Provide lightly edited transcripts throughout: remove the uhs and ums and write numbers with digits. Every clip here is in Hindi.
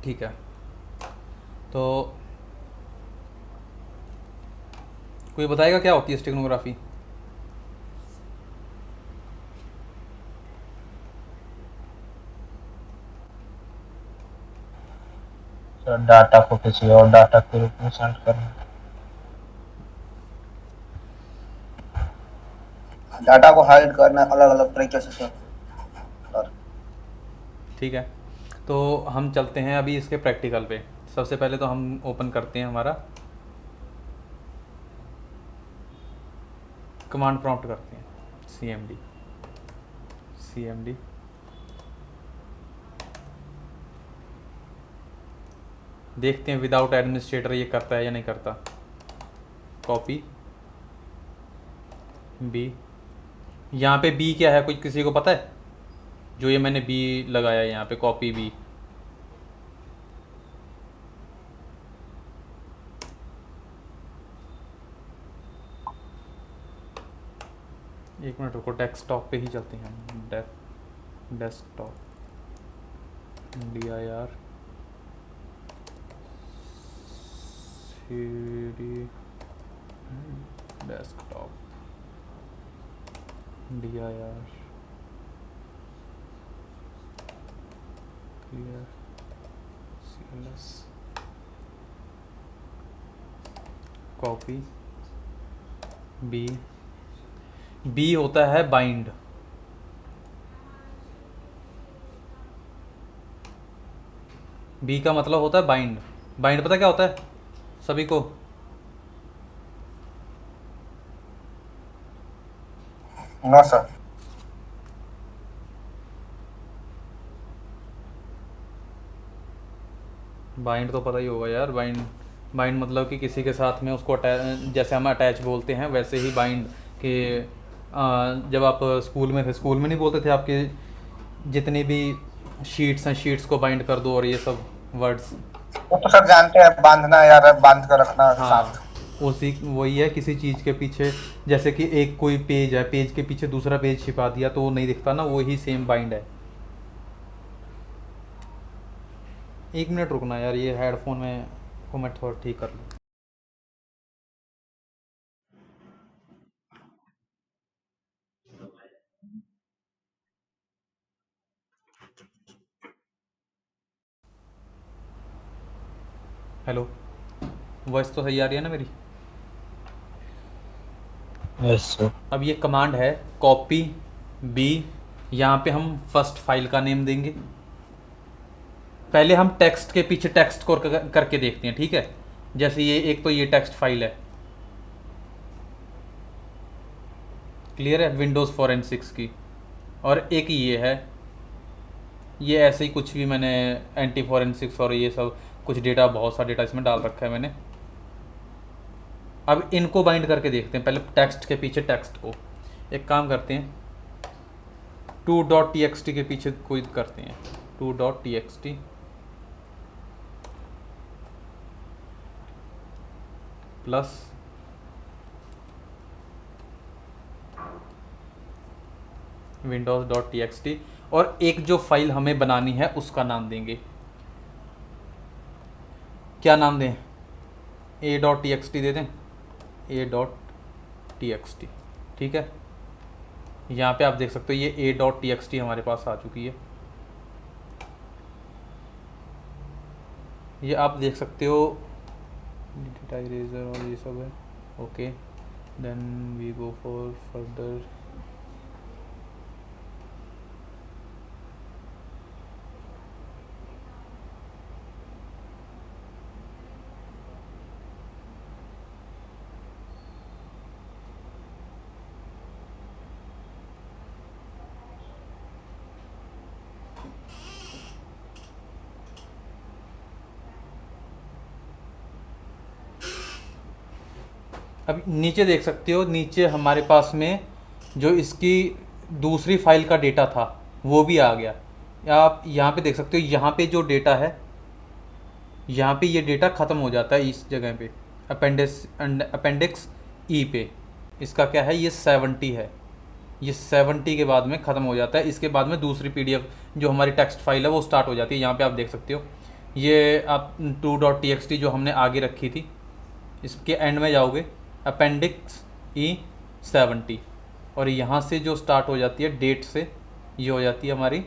ठीक है, तो कोई बताएगा क्या होती है स्टेगनोग्राफी? सर डाटा को किसी और डाटा के रूप में सेंड करना। डाटा को हाइड करना अलग अलग तरीके से सर। ठीक है, तो हम चलते हैं अभी इसके प्रैक्टिकल पे। सबसे पहले तो हम ओपन करते हैं हमारा कमांड प्रॉम्प्ट करते हैं, cmd cmd देखते हैं विदाउट एडमिनिस्ट्रेटर ये करता है या नहीं करता। कॉपी बी, यहाँ पे बी क्या है, कुछ किसी को पता है? जो ये मैंने बी लगाया है यहाँ पे, कॉपी बी, एक मिनट रुको, डेस्कटॉप पे ही चलते हैं हम। Desktop dir cd desktop dir clear cls copy B, B होता है बाइंड। बी का मतलब होता है बाइंड। बाइंड पता क्या होता है सभी को? No sir. बाइंड तो पता ही होगा यार। बाइंड, बाइंड मतलब कि किसी के साथ में उसको जैसे हम अटैच बोलते हैं वैसे ही बाइंड कि जब आप स्कूल में थे, स्कूल में नहीं बोलते थे आपके जितनी भी शीट्स हैं, शीट्स को बाइंड कर दो और ये सब वर्ड्स। वो तो सर जानते हैं, बांधना या बांध कर रखना हाँ, साथ। उसी वही है, किसी चीज़ के पीछे, जैसे कि एक कोई पेज है, पेज के पीछे दूसरा पेज छिपा दिया तो वो नहीं दिखता ना, वही सेम बाइंड है। एक मिनट रुकना यार, ये हेडफोन में को मैं थोड़ा ठीक कर लूँ। हेलो, वॉइस तो सही आ रही है ना मेरी? Yes sir. अब ये कमांड है कॉपी बी, यहाँ पे हम फर्स्ट फाइल का नेम देंगे। पहले हम टेक्स्ट के पीछे टेक्स्ट को करके देखते हैं, ठीक है? जैसे ये एक तो ये टेक्स्ट फाइल है, क्लियर है, विंडोज़ फोरेंसिक्स की। और एक ये है, ये ऐसे ही कुछ भी मैंने एंटी फोरेंसिक्स और ये सब कुछ डेटा, बहुत सा डेटा इसमें डाल रखा है मैंने। अब इनको बाइंड करके देखते हैं, पहले टेक्स्ट के पीछे टेक्स्ट को। एक काम करते हैं, to dot T X T के पीछे कोई करते हैं, to dot T X T plus Windows dot T X T, और एक जो फाइल हमें बनानी है उसका नाम देंगे। क्या नाम दें? A dot T X T दे दें, A dot T X T, ठीक है? यहाँ पे आप देख सकते हो ये A dot T X T हमारे पास आ चुकी है। ये आप देख सकते हो, डेटा इरेजर और ये सब है। Okay, then we go for further. अब नीचे देख सकते हो, नीचे हमारे पास में जो इसकी दूसरी फाइल का डेटा था वो भी आ गया। आप यहाँ पे देख सकते हो, यहाँ पे जो डेटा है, यहाँ पे ये डेटा ख़त्म हो जाता है इस जगह पे, अपेंडिक्स ई पे। इसका क्या है, ये 70 है, ये 70 के बाद में ख़त्म हो जाता है। इसके बाद में दूसरी पीडीएफ जो हमारी टेक्स्ट फाइल है वो स्टार्ट हो जाती है। यहाँ पे आप देख सकते हो ये आप 2.txt जो हमने आगे रखी थी, इसके एंड में जाओगे, अपेंडिक्स E70, और यहाँ से जो स्टार्ट हो जाती है डेट से, ये हो जाती है हमारी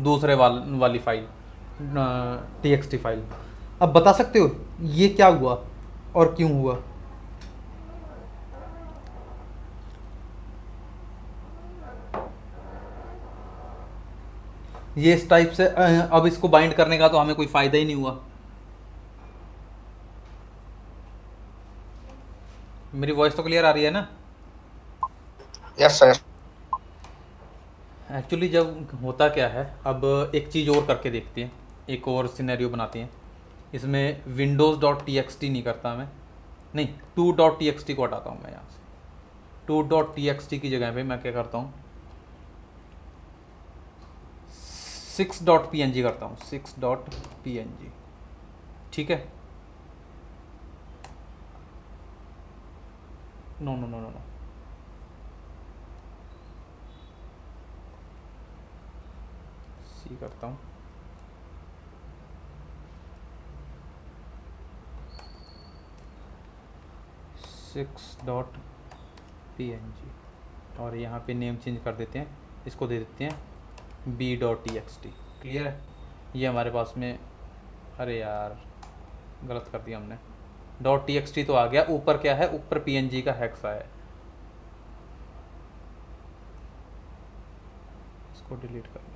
दूसरे वाली फाइल, txt फाइल। अब बता सकते हो ये क्या हुआ और क्यों हुआ? ये इस टाइप से अब इसको बाइंड करने का तो हमें कोई फ़ायदा ही नहीं हुआ। मेरी वॉइस तो क्लियर आ रही है ना? Yes sir. एक्चुअली जब होता क्या है, अब एक चीज़ और करके देखते हैं, एक और सिनेरियो बनाते हैं। इसमें windows.txt नहीं करता मैं, नहीं 2.txt को हटाता हूँ मैं यहाँ से। 2.txt की जगह पे मैं क्या करता हूँ, 6.png करता हूँ, 6.png। ठीक है, no no no no no, see करता हूँ, .png, और यहाँ पे नेम चेंज कर देते हैं, इसको दे देते हैं b.txt। क्लियर है? ये हमारे पास में, अरे यार गलत कर दिया हमने, .txt तो आ गया, ऊपर क्या है, ऊपर png का हेक्स आया है, इसको डिलीट कर लें।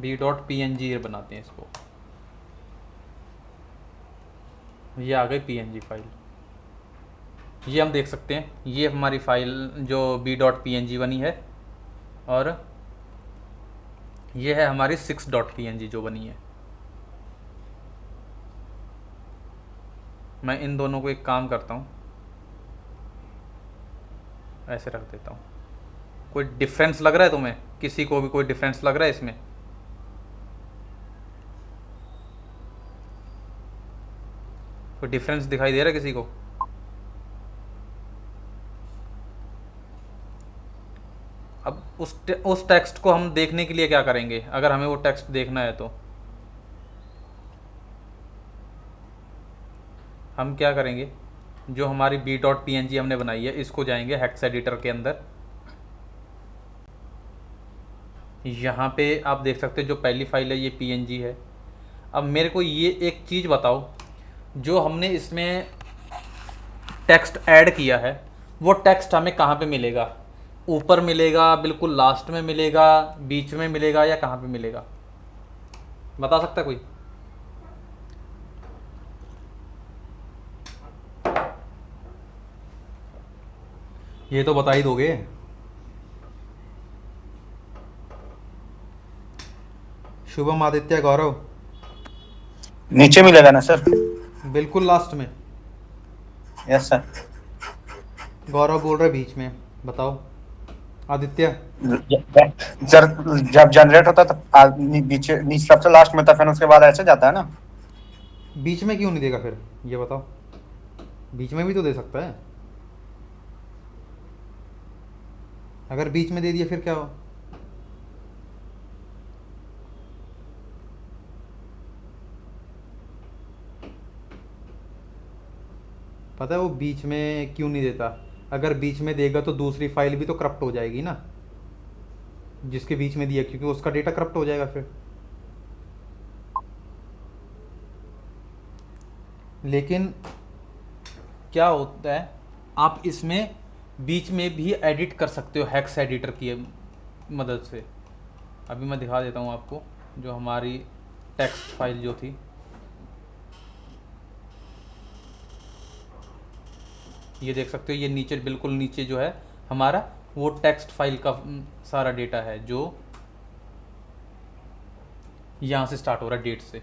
b.png बनाते हैं इसको, ये आ गई png फाइल। ये हम देख सकते हैं, ये हमारी फाइल जो b.png बनी है, और ये है हमारी 6.png जो बनी है। मैं इन दोनों को एक काम करता हूँ, ऐसे रख देता हूँ। कोई डिफरेंस लग रहा है तुम्हें? किसी को भी कोई डिफरेंस लग रहा है इसमें? कोई डिफरेंस दिखाई दे रहा है किसी को? अब उस टेक्स्ट को हम देखने के लिए क्या करेंगे, अगर हमें वो टेक्स्ट देखना है तो हम क्या करेंगे, जो हमारी b.png हमने बनाई है, इसको जाएंगे हेक्स एडिटर के अंदर। यहाँ पे आप देख सकते हो जो पहली फाइल है ये png है। अब मेरे को ये एक चीज़ बताओ, जो हमने इसमें टेक्स्ट ऐड किया है, वो टेक्स्ट हमें कहाँ पे मिलेगा? ऊपर मिलेगा, बिल्कुल लास्ट में मिलेगा, बीच में मिलेगा, या कहाँ पे मिलेगा? बता सकता है कोई? ये तो बता ही दोगे। शुभम, आदित्य, गौरव। नीचे मिलेगा ना सर? बिल्कुल लास्ट में। Yes sir. गौरव बोल रहे बीच में, बताओ आदित्य। जब जनरेट होता है तो नीचे सबसे लास्ट में था, फिर उसके बाद ऐसे जाता है ना? बीच में क्यों नहीं देगा फिर, ये बताओ? बीच में भी तो दे सकता है। अगर बीच में दे दिया फिर क्या हो? पता है वो बीच में क्यों नहीं देता? अगर बीच में देगा तो दूसरी फाइल भी तो करप्ट हो जाएगी ना, जिसके बीच में दिया, क्योंकि उसका डेटा करप्ट हो जाएगा फिर। लेकिन क्या होता है, आप इसमें बीच में भी एडिट कर सकते हो हेक्स एडिटर की मदद से। अभी मैं दिखा देता हूँ आपको, जो हमारी टेक्स्ट फाइल जो थी, ये देख सकते हो, ये नीचे बिल्कुल नीचे जो है हमारा वो टेक्स्ट फाइल का सारा डेटा है, जो यहाँ से स्टार्ट हो रहा है डेट से,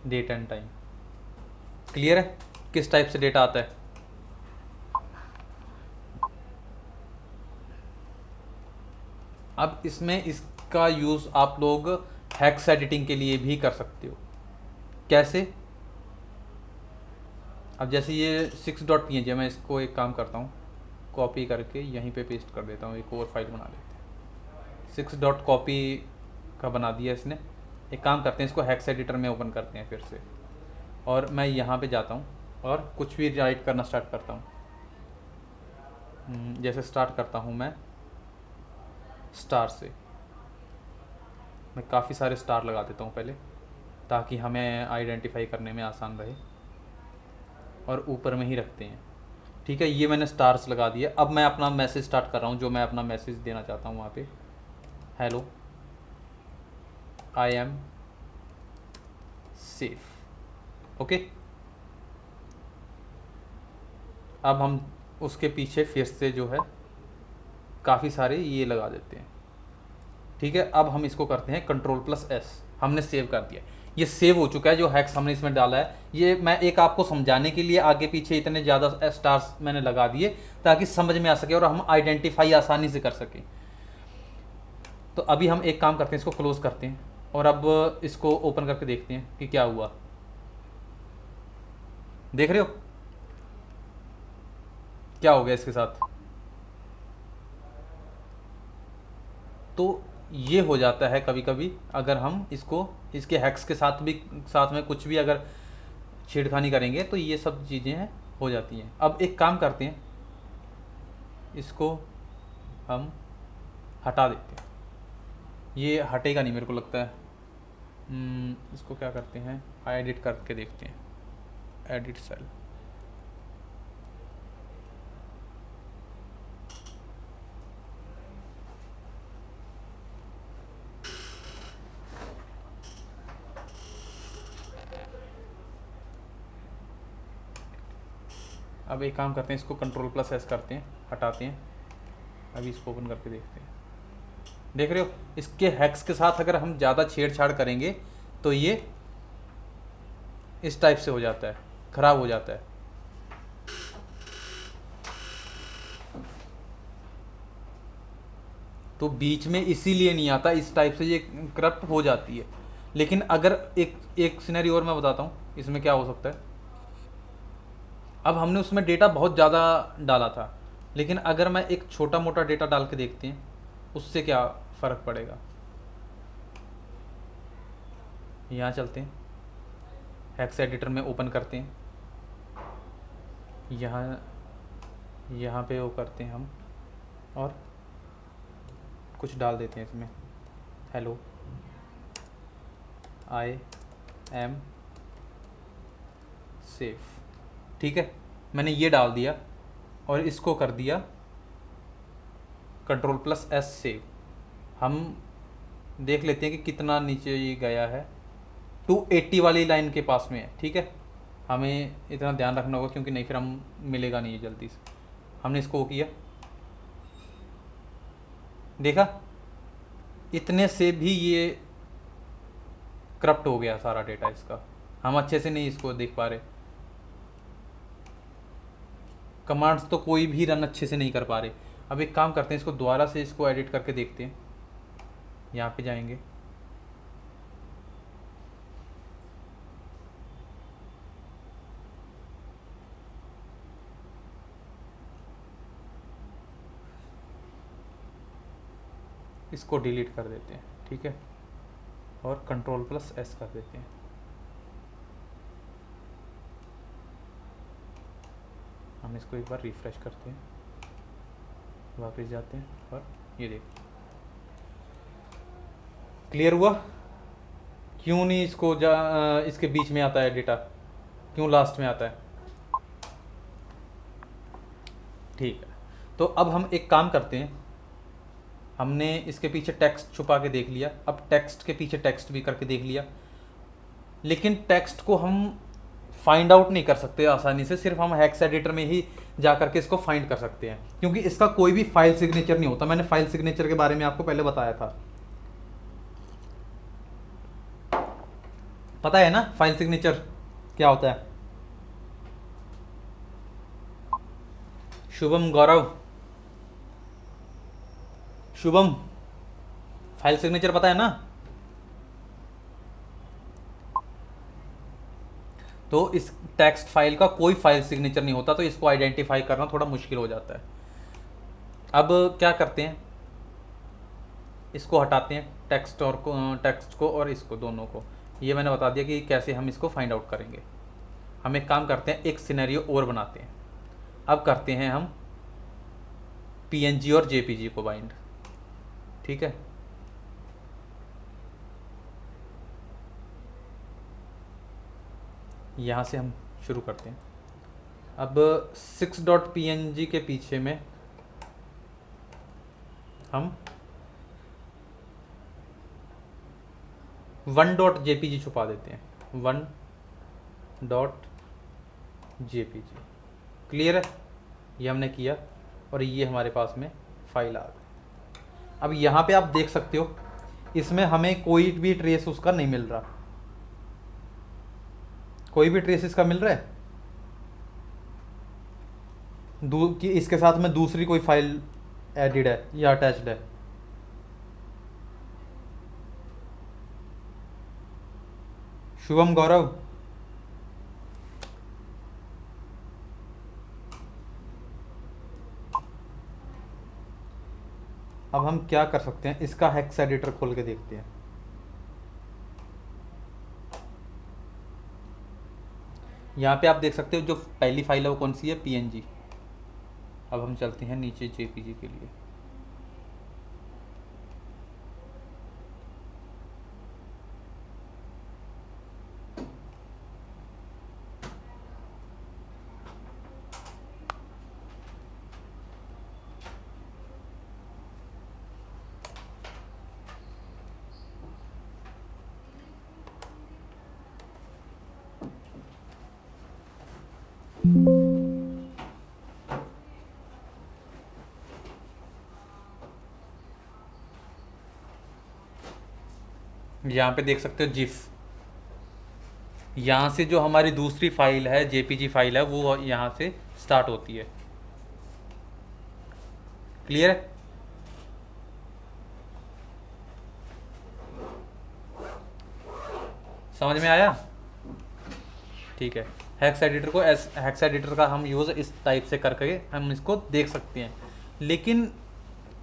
डेट एंड टाइम। क्लियर है किस टाइप से डेटा आता है? अब इसमें इसका यूज़ आप लोग हेक्स एडिटिंग के लिए भी कर सकते हो। कैसे? अब जैसे ये 6.png है, मैं इसको एक काम करता हूँ, कॉपी करके यहीं पे पेस्ट कर देता हूँ, एक और फाइल बना लेते हैं। 6.copy का बना दिया इसने। एक काम करते हैं, इसको हेक्स एडिटर में ओपन करते हैं फिर से, और मैं यहाँ पे जाता हूँ और कुछ भी राइट करना स्टार्ट करता हूँ। जैसे स्टार्ट करता हूँ मैं स्टार से, मैं काफ़ी सारे स्टार लगा देता हूँ पहले, ताकि हमें आइडेंटिफाई करने में आसान रहे, और ऊपर में ही रखते हैं। ठीक है, ये मैंने स्टार्स लगा दिए। अब मैं अपना मैसेज स्टार्ट कर रहा हूँ, जो मैं अपना मैसेज देना चाहता हूँ वहाँ पे, hello I am safe. Okay, अब हम उसके पीछे फिर से जो है काफ़ी सारे ये लगा देते हैं। ठीक है, अब हम इसको करते हैं Ctrl+S। हमने सेव कर दिया, ये सेव हो चुका है जो हैक्स हमने इसमें डाला है। ये मैं एक आपको समझाने के लिए आगे पीछे इतने ज़्यादा स्टार्स मैंने लगा दिए ताकि समझ में आ सके और हम आइडेंटिफाई आसानी से कर सकें। तो अभी हम एक काम करते हैं, इसको क्लोज करते हैं और अब इसको ओपन करके देखते हैं कि क्या हुआ। देख रहे हो क्या हो गया इसके साथ? तो ये हो जाता है कभी कभी, अगर हम इसको इसके हैक्स के साथ में कुछ भी अगर छेड़खानी करेंगे तो ये सब चीज़ें हो जाती हैं। अब एक काम करते हैं, इसको हम हटा देते हैं। ये हटेगा नहीं मेरे को लगता है। इसको क्या करते हैं, एडिट करके देखते हैं, एडिट सेल। अब एक काम करते हैं, इसको Ctrl+S करते हैं, हटाते हैं। अभी इसको ओपन करके देखते हैं। देख रहे हो, इसके हैक्स के साथ अगर हम ज़्यादा छेड़छाड़ करेंगे तो ये इस टाइप से हो जाता है, ख़राब हो जाता है। तो बीच में इसीलिए नहीं आता, इस टाइप से ये करप्ट हो जाती है। लेकिन अगर एक सिनेरियो और मैं बताता हूँ इसमें क्या हो सकता है। अब हमने उसमें डेटा बहुत ज़्यादा डाला था, लेकिन अगर मैं एक छोटा मोटा डेटा डाल के देखते हैं उससे क्या फ़र्क पड़ेगा। यहाँ चलते हैं, हेक्स एडिटर में ओपन करते हैं, यहाँ पे वो करते हैं हम, और कुछ डाल देते हैं इसमें, हेलो आई एम सेफ। ठीक है, मैंने ये डाल दिया और इसको कर दिया Ctrl+S सेव। हम देख लेते हैं कि कितना नीचे ये गया है, 280 वाली लाइन के पास में है। ठीक है, हमें इतना ध्यान रखना होगा क्योंकि नहीं फिर हम मिलेगा नहीं जल्दी से। हमने इसको किया, देखा इतने से भी ये करप्ट हो गया सारा डेटा इसका। हम अच्छे से नहीं इसको देख पा रहे, कमांड्स तो कोई भी रन अच्छे से नहीं कर पा रहे। अब एक काम करते हैं, इसको दोबारा से इसको एडिट करके देखते हैं। यहाँ पे जाएंगे, इसको डिलीट कर देते हैं। ठीक है, और Ctrl+S कर देते हैं। हम इसको एक बार रिफ्रेश करते हैं, वापस जाते हैं और ये देखो क्लियर हुआ। क्यों नहीं इसको इसके बीच में आता है डेटा, क्यों लास्ट में आता है? ठीक है, तो अब हम एक काम करते हैं, हमने इसके पीछे टेक्स्ट छुपा के देख लिया, अब टेक्स्ट के पीछे टेक्स्ट भी करके देख लिया, लेकिन टेक्स्ट को हम फाइंड आउट नहीं कर सकते आसानी से। सिर्फ हम हेक्स एडिटर में ही जा करके इसको फाइंड कर सकते हैं, क्योंकि इसका कोई भी फाइल सिग्नेचर नहीं होता। मैंने फाइल सिग्नेचर के बारे में आपको पहले बताया था, पता है ना फाइल सिग्नेचर क्या होता है? शुभम, गौरव, शुभम, फाइल सिग्नेचर पता है ना? तो इस टेक्स्ट फाइल का कोई फाइल सिग्नेचर नहीं होता, तो इसको आइडेंटिफाई करना थोड़ा मुश्किल हो जाता है। अब क्या करते हैं, इसको हटाते हैं, टेक्स्ट को और इसको दोनों को। ये मैंने बता दिया कि कैसे हम इसको फाइंड आउट करेंगे। हम एक काम करते हैं, एक सिनेरियो और बनाते हैं। अब करते हैं हम पीएनजी और जेपीजी को बाइंड। ठीक है, यहाँ से हम शुरू करते हैं। अब 6.png के पीछे में हम 1.jpg छुपा देते हैं। 1.jpg क्लियर है, ये हमने किया और ये हमारे पास में फाइल आ गई। अब यहाँ पे आप देख सकते हो इसमें हमें कोई भी ट्रेस उसका नहीं मिल रहा। कोई भी ट्रेस इसका मिल रहा है कि इसके साथ में दूसरी कोई फाइल एडिड है या अटैच्ड है? शुभम, गौरव, अब हम क्या कर सकते हैं, इसका हेक्स एडिटर खोल के देखते हैं। यहाँ पे आप देख सकते हो जो पहली फाइल है वो कौन सी है, पीएनजी। अब हम चलते हैं नीचे जेपीजी के लिए। यहाँ पे देख सकते हो जिफ, यहाँ से जो हमारी दूसरी फाइल है जेपीजी फाइल है वो यहाँ से स्टार्ट होती है। क्लियर है, समझ में आया? ठीक है, हेक्स एडिटर का हम यूज़ इस टाइप से करके हम इसको देख सकते हैं। लेकिन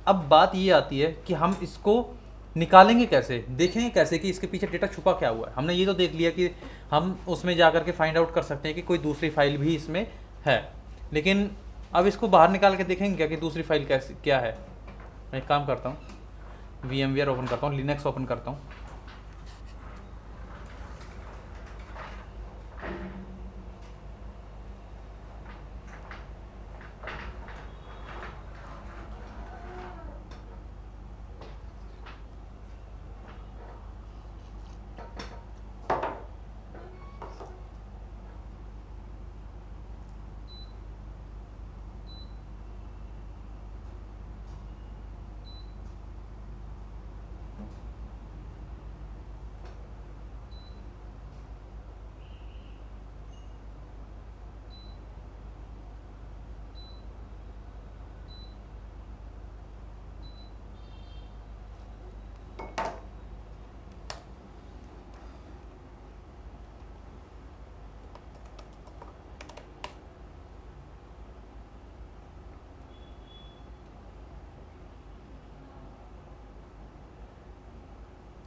अब बात ये आती है कि हम इसको निकालेंगे कैसे, देखेंगे कैसे कि इसके पीछे डेटा छुपा क्या हुआ है। हमने ये तो देख लिया कि हम उसमें जा कर के फाइंड आउट कर सकते हैं कि कोई दूसरी फाइल भी इसमें है, लेकिन अब इसको बाहर निकाल के देखेंगे क्या कि दूसरी फाइल कैसे क्या है। मैं एक काम करता हूँ, VMware ओपन करता हूँ, लिनक्स ओपन करता हूँ।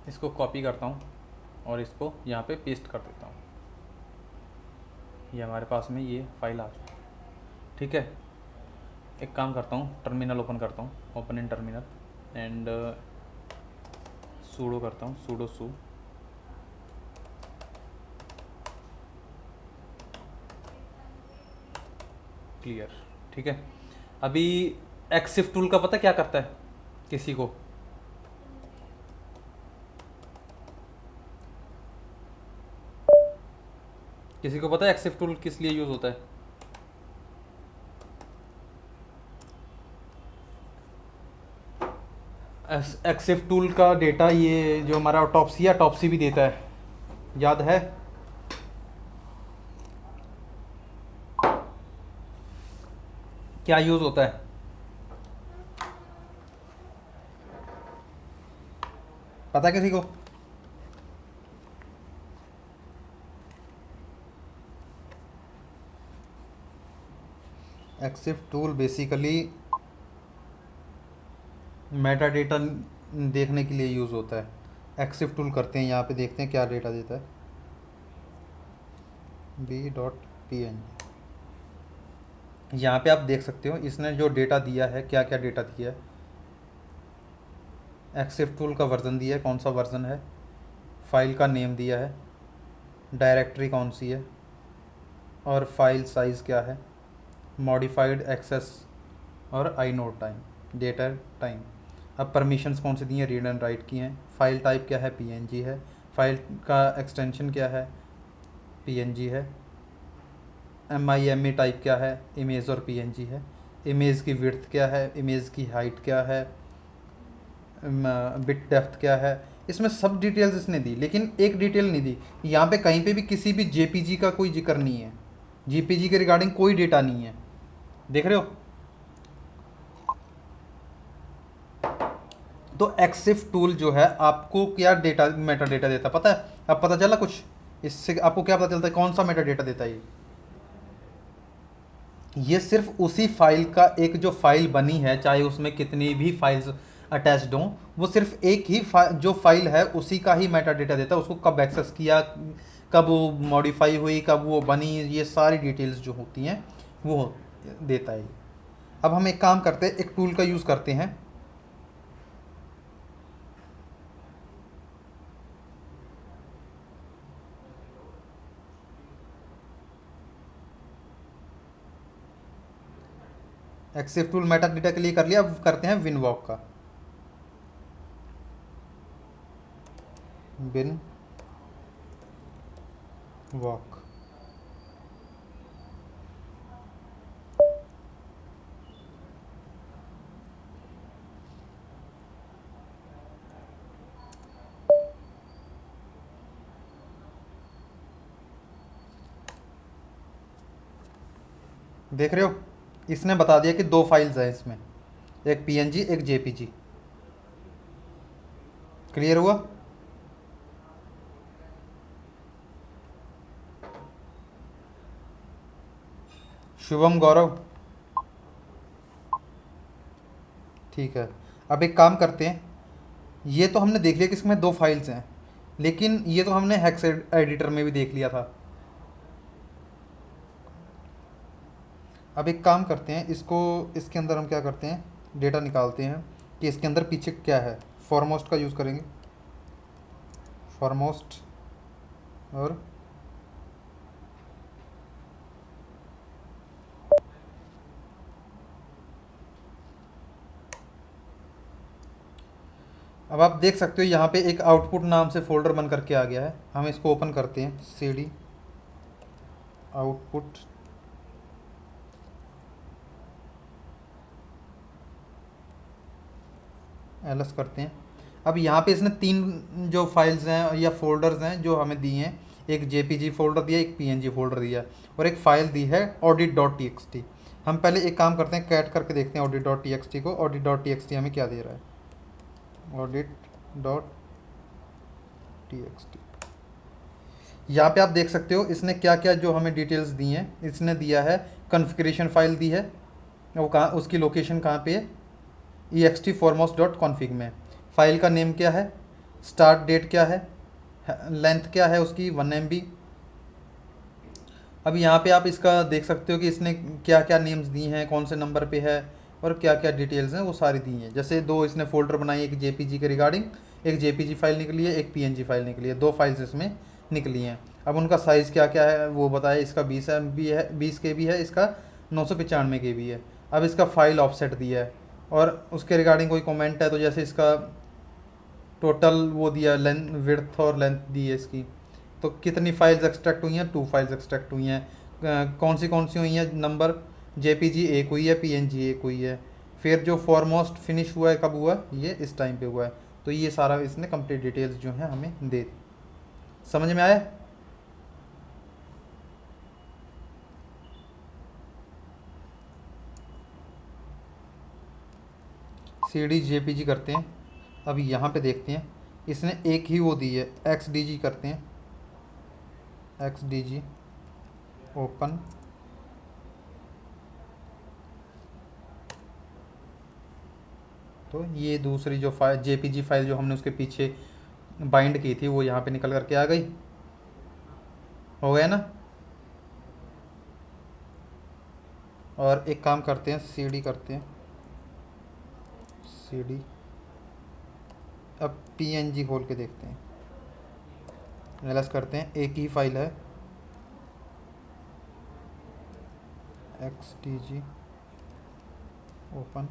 इसको कॉपी करता हूँ और इसको यहाँ पे पेस्ट कर देता हूँ। ये हमारे पास में ये फाइल आ चुकी है। ठीक है, एक काम करता हूँ, टर्मिनल ओपन करता हूँ, open in terminal and pseudo करता हूँ, सूडो सू क्लियर। ठीक है, अभी एक्सिफ टूल का पता क्या करता है किसी को? किसी को पता है एक्सिफ टूल किस लिए यूज़ होता है? एक्सिफ टूल का डेटा ये जो हमारा टॉपसी भी देता है, याद है? क्या यूज़ होता है? पता है किसी को? एक्सिफ टूल बेसिकली मेटा डेटा देखने के लिए यूज़ होता है। एक्सिफ टूल करते हैं, यहाँ पे देखते हैं क्या डेटा देता है। b.png, यहाँ पे आप देख सकते हो इसने जो डेटा दिया है, क्या क्या डेटा दिया है। एक्सिफ टूल का वर्जन दिया है, कौन सा वर्जन है, फाइल का नेम दिया है, डायरेक्टरी कौन सी है, और फाइल साइज़ क्या है, मॉडिफाइड एक्सेस और आई नोट टाइम, डेटा टाइम। अब परमिशंस कौन सी दी हैं, रीड एंड राइट की हैं। फाइल टाइप क्या है, पीएनजी है। फाइल का एक्सटेंशन क्या है, पीएनजी है। एमआईएमई टाइप क्या है, इमेज और पीएनजी है। इमेज की विड्थ क्या है, इमेज की हाइट क्या है, बिट डेप्थ क्या है। इसमें सब डिटेल्स इसने दी, लेकिन एक डिटेल नहीं दी। यहाँ पे कहीं पे भी किसी भी जेपीजी का कोई जिक्र नहीं है, जेपीजी के रिगार्डिंग कोई डेटा नहीं है। देख रहे हो? तो एक्सिफ टूल जो है आपको क्या डेटा, मेटा डेटा देता पता है? अब पता चला कुछ इससे? आपको क्या पता चलता है कौन सा मेटा डेटा देता है ये सिर्फ उसी फाइल का, एक जो फाइल बनी है चाहे उसमें कितनी भी फाइल्स अटैच्ड हों, वो सिर्फ एक ही जो फाइल है उसी का ही मेटा डेटा देता है। उसको कब एक्सेस किया, कब वो मॉडिफाई हुई, कब वो बनी, ये सारी डिटेल्स जो होती हैं वो देता है। अब हम एक काम करते हैं, एक टूल का यूज़ करते हैं। एक्सिफ टूल मेटा डेटा के लिए कर लिया, अब करते हैं विनवॉक का। विन वॉक, देख रहे हो इसने बता दिया कि दो फाइल्स हैं इसमें, एक पीएनजी एक जेपीजी। क्लियर हुआ? शुभम गौरव, ठीक है। अब एक काम करते हैं, ये तो हमने देख लिया कि इसमें दो फाइल्स हैं, लेकिन ये तो हमने हेक्स एडिटर में भी देख लिया था। अब एक काम करते हैं, इसको इसके अंदर हम क्या करते हैं, डेटा निकालते हैं कि इसके अंदर पीछे क्या है। फॉरमोस्ट का यूज़ करेंगे, फॉरमोस्ट, और अब आप देख सकते हो यहाँ पे एक आउटपुट नाम से फोल्डर बन करके आ गया है। हम इसको ओपन करते हैं, cd आउटपुट, ls करते हैं। अब यहाँ पे इसने तीन जो फाइल्स हैं या फोल्डर्स हैं जो हमें दिए हैं, एक जेपीजी फोल्डर दिया, एक पीएनजी फोल्डर दिया, और एक फाइल दी है audit.txt। हम पहले एक काम करते हैं, कैट करके देखते हैं audit.txt को। audit.txt हमें क्या दे रहा है, audit.txt। यहाँ पे आप देख सकते हो इसने क्या क्या जो हमें डिटेल्स दी हैं। इसने दिया है कॉन्फ़िगरेशन फाइल दी है, वो कहाँ, उसकी लोकेशन कहाँ पे है, ext_foremost.config में। फाइल का नेम क्या है, स्टार्ट डेट क्या है, लेंथ क्या है उसकी 1 MB। अब यहाँ पे आप इसका देख सकते हो कि इसने क्या क्या नेम्स दी हैं, कौन से नंबर पे है, और क्या क्या डिटेल्स हैं वो सारी दी हैं। जैसे दो इसने फ़ोल्डर बनाई, एक जेपीजी के रिगार्डिंग, एक जेपीजी फाइल निकली है, एक पीएनजी फाइल निकली है, दो फाइल्स इसमें निकली हैं। अब उनका साइज़ क्या क्या है वो बताया, इसका 20 MB है, 20 KB है, इसका 995 KB है। अब इसका फाइल ऑफसेट दिया है, और उसके रिगार्डिंग कोई कमेंट है तो जैसे इसका टोटल वो दिया, लेंथ, विड्थ और लेंथ दी है इसकी। तो कितनी फाइल्स एक्सट्रैक्ट हुई हैं, 2 फाइल्स एक्सट्रैक्ट हुई हैं। कौन सी हुई हैं नंबर, जेपीजी एक हुई है, पीएनजी एक हुई है। फिर जो फॉरमोस्ट फिनिश हुआ है कब हुआ, ये इस टाइम पे हुआ है। तो ये सारा इसने कंप्लीट डिटेल्स जो हैं हमें दे दी। समझ में आया? cd जेपीजी करते हैं। अब यहाँ पे देखते हैं इसने एक ही वो दी है, xdg करते हैं, xdg ओपन, तो ये दूसरी जो फाइल जेपीजी फाइल जो हमने उसके पीछे बाइंड की थी वो यहाँ पे निकल करके आ गई। हो गया ना। और एक काम करते हैं, सीडी करते हैं, सीडी। अब पीएनजी खोल के देखते हैं, एलएस करते हैं, एक ही फाइल है XDG ओपन।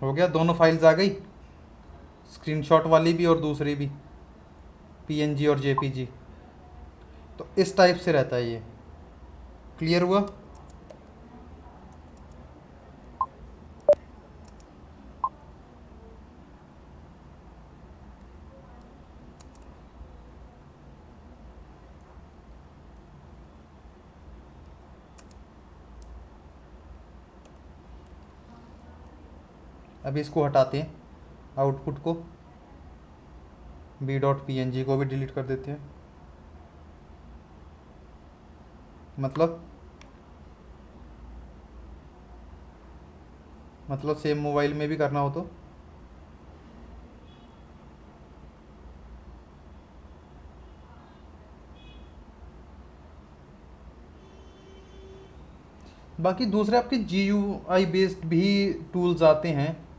हो गया, दोनों फाइल्स आ गई, स्क्रीनशॉट वाली भी और दूसरी भी, पीएनजी और जेपीजी। तो इस टाइप से रहता है ये। क्लियर हुआ। अभी इसको हटाते हैं, आउटपुट को, b.png को भी डिलीट कर देते हैं। मतलब सेम मोबाइल में भी करना हो तो बाकी दूसरे आपके GUI बेस्ड भी टूल्स आते हैं।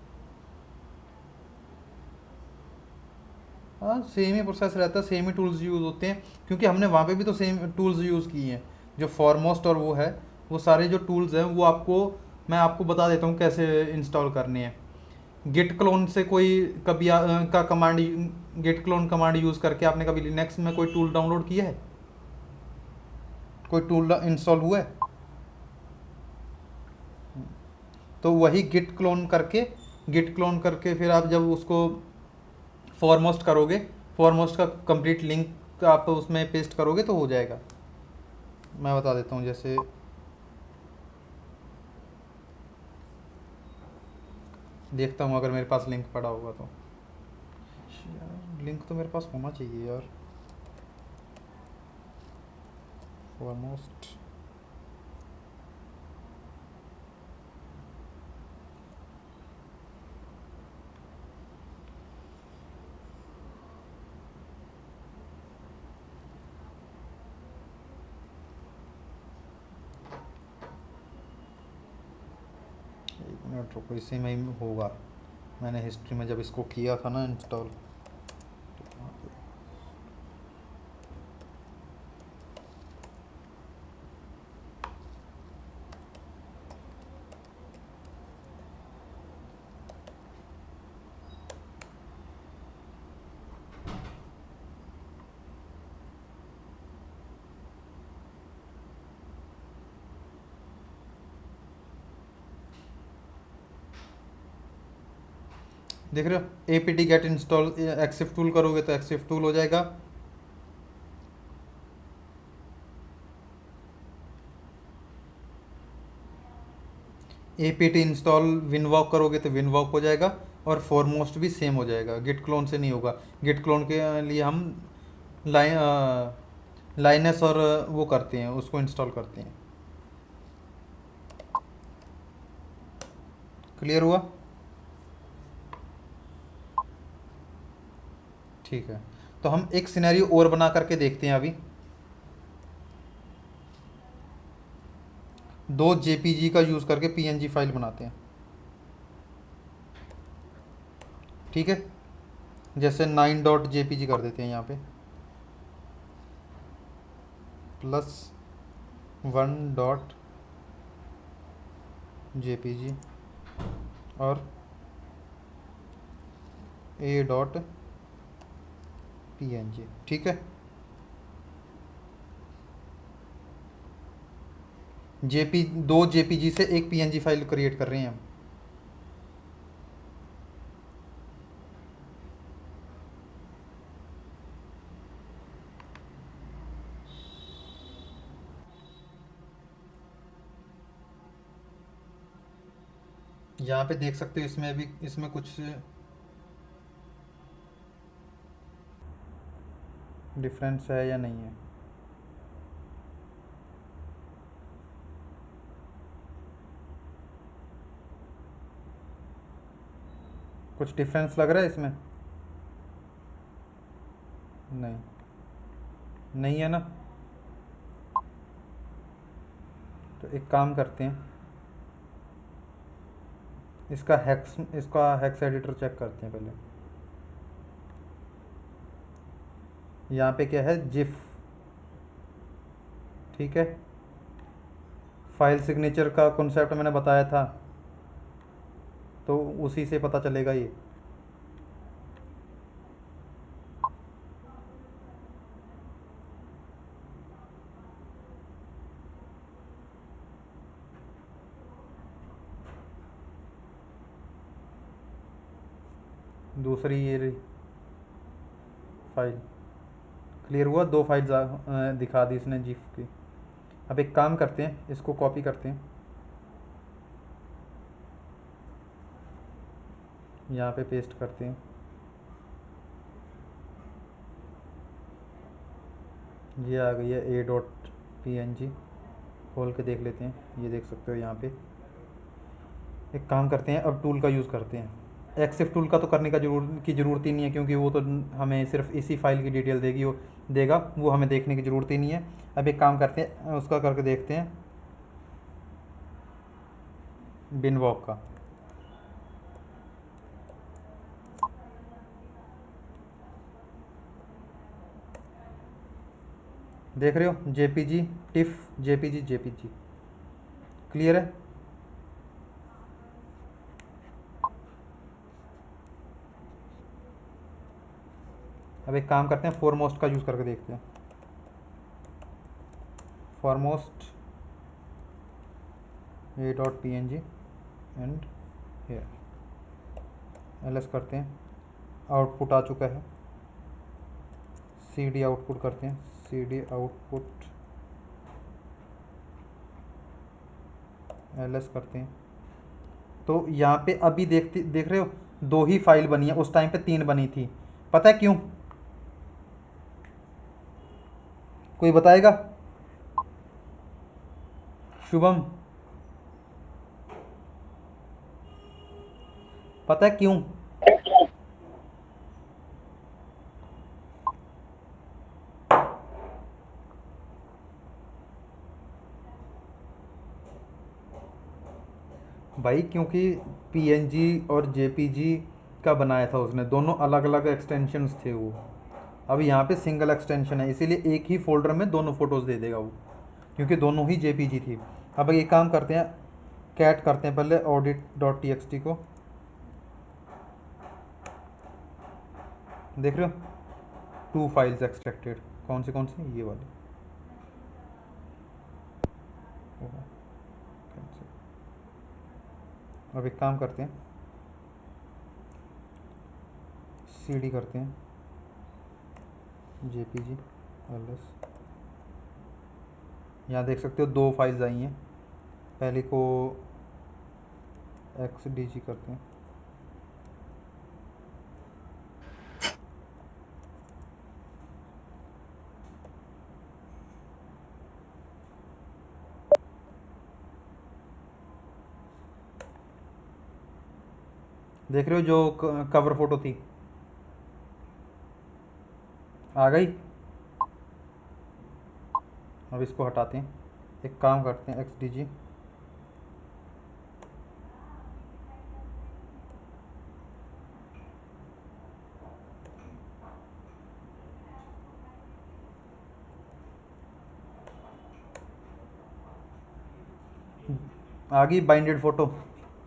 हाँ, सेम ही प्रोसेस रहता है, सेम ही टूल्स यूज़ होते हैं, क्योंकि हमने वहाँ पे भी तो सेम टूल्स यूज़ किए हैं। जो फॉरमोस्ट और वो है, वो सारे जो टूल्स हैं वो आपको, मैं आपको बता देता हूँ कैसे इंस्टॉल करने हैं। गिट क्लोन से कोई कभी का command, Git clone command use करके आपने कभी लिनक्स में कोई टूल डाउनलोड किया है, कोई टूल इंस्टॉल हुआ है? तो वही गिट क्लोन करके फिर आप जब उसको फॉरमोस्ट करोगे, फॉरमोस्ट का कंप्लीट लिंक आप उसमें पेस्ट करोगे तो हो जाएगा। मैं बता देता हूँ, जैसे देखता हूँ अगर मेरे पास लिंक पड़ा होगा तो। यार लिंक तो मेरे पास होना चाहिए यार। फॉरमोस्ट, एक मिनट रुको, इसी में ही होगा। मैंने हिस्ट्री में जब इसको किया था ना इंस्टॉल, देख रहे हो, apt get इंस्टॉल एक्सिफ टूल करोगे तो एक्सिफ टूल हो जाएगा। apt इंस्टॉल विनवॉक करोगे तो विनवॉक हो जाएगा, और फॉरमोस्ट भी सेम हो जाएगा। गिट क्लोन से नहीं होगा। गिट क्लोन के लिए हम लाइनस और वो करते हैं, उसको इंस्टॉल करते हैं। क्लियर हुआ? ठीक है, तो हम एक सिनेरियो और बना करके देखते हैं अभी। दो जेपीजी का यूज़ करके पीएनजी फाइल बनाते हैं, ठीक है। जैसे 9.jpg कर देते हैं यहाँ पे, +1.jpg और a.png, ठीक है। दो जेपीजी से एक पीएनजी फाइल क्रिएट कर रहे हैं हम। यहाँ पे देख सकते हो इसमें भी, इसमें कुछ डिफरेंस है या नहीं है। कुछ डिफरेंस लग रहा है इसमें? नहीं, नहीं है ना। तो एक काम करते हैं, इसका हेक्स एडिटर चेक करते हैं पहले। यहाँ पे क्या है, जिफ, ठीक है। फाइल सिग्नेचर का कॉन्सेप्ट मैंने बताया था, तो उसी से पता चलेगा ये। दूसरी ये रही फाइल, क्लियर हुआ, दो फाइल दिखा दी इसने जिफ की। अब एक काम करते हैं, इसको कॉपी करते हैं, यहाँ पे पेस्ट करते हैं। ये आ गई है a.png, खोल के देख लेते हैं। ये देख सकते हो यहाँ पे। एक काम करते हैं, अब टूल का यूज़ करते हैं। एक्सिफ टूल का तो करने का ज़रूरत ही नहीं है, क्योंकि वो तो हमें सिर्फ इसी फाइल की डिटेल देगी, वो देगा, वो हमें देखने की ज़रूरत ही नहीं है। अब एक काम करते हैं, उसका करके देखते हैं, बिनवॉक का। देख रहे हो, जेपीजी टिफ, जेपीजी क्लियर है। अब एक काम करते हैं, फॉरमोस्ट का यूज़ करके देखते हैं। Foremost a.png and hair, ls करते हैं, आउटपुट आ चुका है। cd आउटपुट करते हैं, cd आउटपुट ls करते हैं। तो यहाँ पे अभी देख रहे हो, दो ही फाइल बनी है, उस टाइम पे तीन बनी थी। पता है क्यों? कोई बताएगा? शुभम, पता है क्यों? भाई क्योंकि पीएनजी और जेपीजी का बनाया था उसने, दोनों अलग अलग एक्सटेंशंस थे वो। अब यहाँ पे सिंगल एक्सटेंशन है, इसीलिए एक ही फोल्डर में दोनों फोटोज़ दे देगा वो, क्योंकि दोनों ही जेपीजी थी। अब ये काम करते हैं, कैट करते हैं पहले audit.txt को। देख रहे हो, 2 फाइल्स एक्सट्रैक्टेड। कौन सी? ये वाली। अब एक काम करते हैं, cd करते हैं, jpg ls। यहाँ देख सकते हो 2 फाइल्स आई हैं, पहले को xdg करते हैं। देख रहे हो, जो कवर फोटो थी आ गई। अब इसको हटाते हैं, एक काम करते हैं, xdg आ गई बाइंडेड फ़ोटो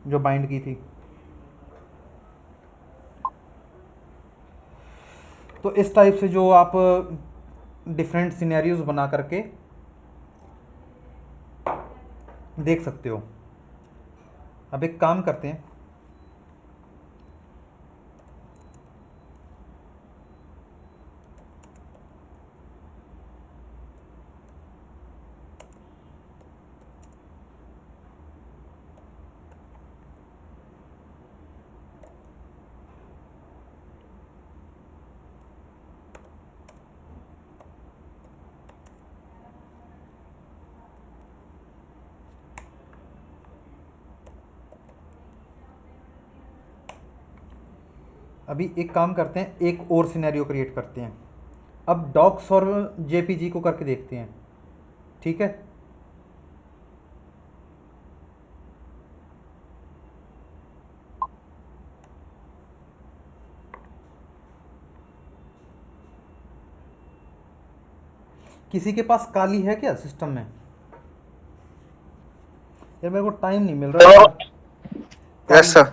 जो बाइंड की थी। तो इस टाइप से जो आप डिफरेंट सिनेरियोज बना करके देख सकते हो। अब एक काम करते हैं, अभी एक काम करते हैं, एक और सिनेरियो क्रिएट करते हैं। अब डॉक्स और जेपीजी को करके देखते हैं, ठीक है। किसी के पास काली है क्या सिस्टम में? यार मेरे को टाइम नहीं मिल रहा है यस काली सर।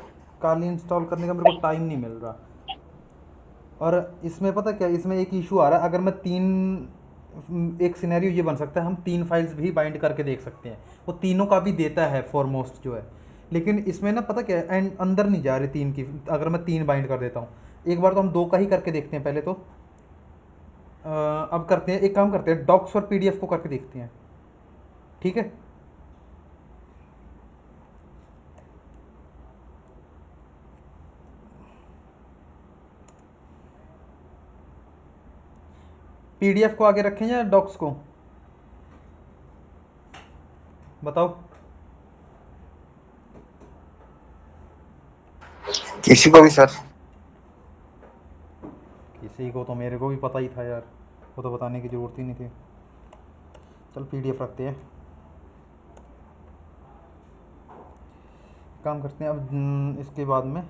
काली इंस्टॉल करने का, मेरे को टाइम नहीं मिल रहा। और इसमें पता क्या, इसमें एक इशू आ रहा है। अगर मैं एक सिनेरियो ये बन सकता है, हम 3 फाइल्स भी बाइंड करके देख सकते हैं, वो तीनों का भी देता है फॉरमोस्ट जो है। लेकिन इसमें ना पता क्या है, एंड अंदर नहीं जा रही 3 की। अगर मैं 3 बाइंड कर देता हूँ, एक बार तो हम 2 का ही करके देखते हैं पहले तो। अब करते हैं, एक काम करते हैं, डॉक्स और पीडीएफ को करके देखते हैं, ठीक है। पीडीएफ को आगे रखें या डॉक्स को, बताओ। किसी को भी सर। किसी को तो मेरे को भी पता ही था यार, वो तो बताने की ज़रूरत ही नहीं थी। चल पीडीएफ रखते हैं। काम करते हैं अब, इसके बाद में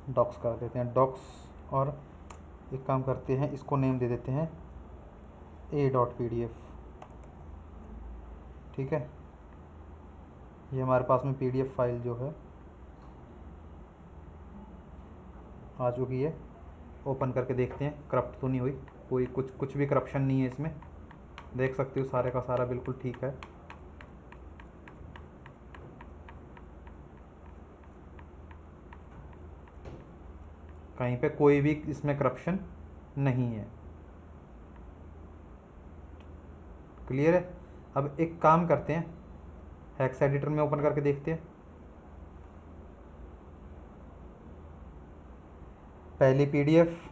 डॉक्स कर देते हैं, डॉक्स। और एक काम करते हैं, इसको नेम दे देते हैं a.pdf, ठीक है। ये हमारे पास में पीडीएफ फाइल जो है आ चुकी है। ओपन करके देखते हैं, करप्ट तो नहीं हुई, कोई कुछ भी करप्शन नहीं है इसमें, देख सकते हो सारे का सारा बिल्कुल ठीक है। कहीं पे कोई भी इसमें करप्शन नहीं है, क्लियर है। अब एक काम करते हैं, हेक्स एडिटर में ओपन करके देखते हैं। पहली पीडीएफ,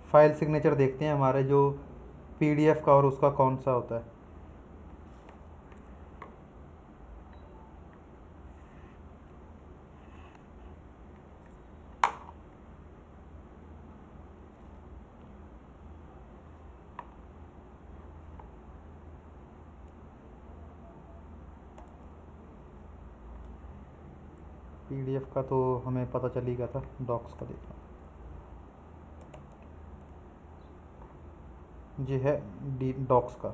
फाइल सिग्नेचर देखते हैं हमारे जो पीडीएफ का, और उसका कौन सा होता है। पीडीएफ का तो हमें पता चल ही गया था, डॉक्स का देखना। ये है डी डॉक्स का,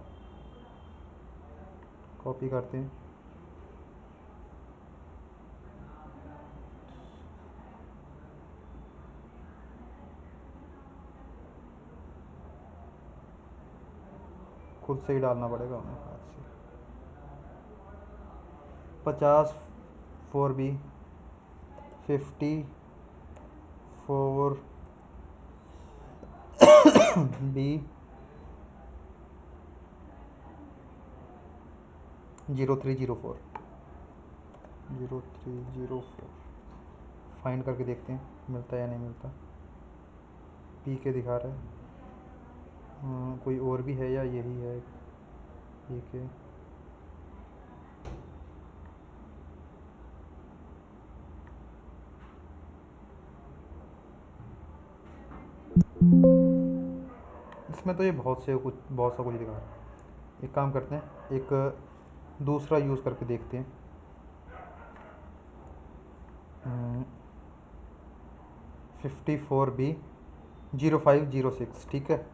कॉपी करते हैं। खुद से ही डालना पड़ेगा हमें हाथ से। 50 4B 54 B 0304 फाइंड करके देखते हैं मिलता है या नहीं मिलता। पी के दिखा रहा है, कोई और भी है या यही है पी के। इसमें तो ये बहुत सा कुछ दिखा रहा है। एक काम करते हैं, एक दूसरा यूज़ करके देखते हैं। 54B 0506, ठीक है,